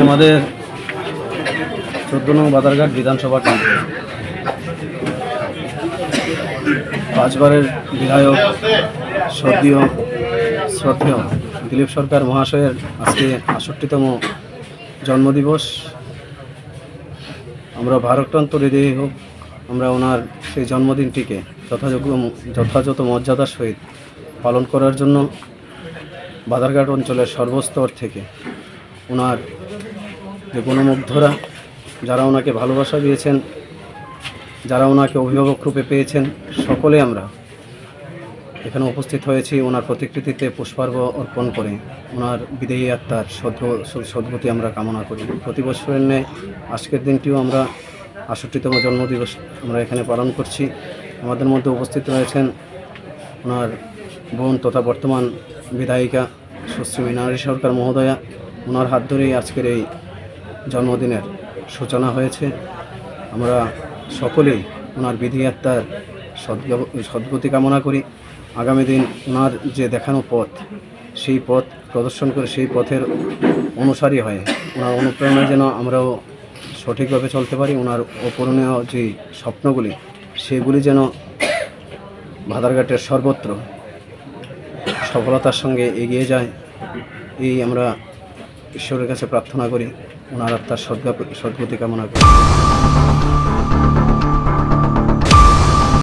আমাদের 14 নং বাদারঘাট বিধানসভা কেন্দ্র 5 বারের বিধায়ক শ্রদ্ধেয় দিলীপ সরকার মহাশয়ের আজকে 68তম জন্মদিবস। আমরা ভারাক্রান্ত হৃদয়ে হোক, আমরা ওনার সেই জন্মদিনটিকে যথাযথ মর্যাদার সহিত পালন করার জন্য বাদারঘাট অঞ্চলের সর্বস্তর থেকে ওনার যে গণমুগ্ধরা, যারা ওনাকে ভালোবাসা দিয়েছেন, যারা ওনাকে অভিভাবক রূপে পেয়েছেন, সকলে আমরা এখানে উপস্থিত হয়েছি ওনার প্রতিকৃতিতে পুষ্পার্ঘ অর্পণ করে ওনার বিদেহী আত্মার সদ্গতি আমরা কামনা করি। প্রতি বছরের ন্যায় আজকের দিনটিও আমরা 68তম জন্মদিবস আমরা এখানে পালন করছি। আমাদের মধ্যে উপস্থিত রয়েছেন ওনার বোন তথা বর্তমান বিধায়িকা সুশ্রী মীনারানী সরকার মহোদয়া। ওনার হাত ধরেই আজকের এই জন্মদিনের সূচনা হয়েছে। আমরা সকলেই ওনার বিধি আত্মার সদ্গতি কামনা করি। আগামী দিন ওনার যে দেখানো পথ, সেই পথ প্রদর্শন করে সেই পথের অনুসারী হয়ে ওনার অনুপ্রেরণায় যেন আমরাও সঠিকভাবে চলতে পারি। ওনার অপূরণীয় যে স্বপ্নগুলি, সেগুলি যেন বাদারঘাটের সর্বত্র সফলতার সঙ্গে এগিয়ে যায়, এই আমরা ঈশ্বরের কাছে প্রার্থনা করি। ওনার আত্মার সদ্গতি কামনা করি।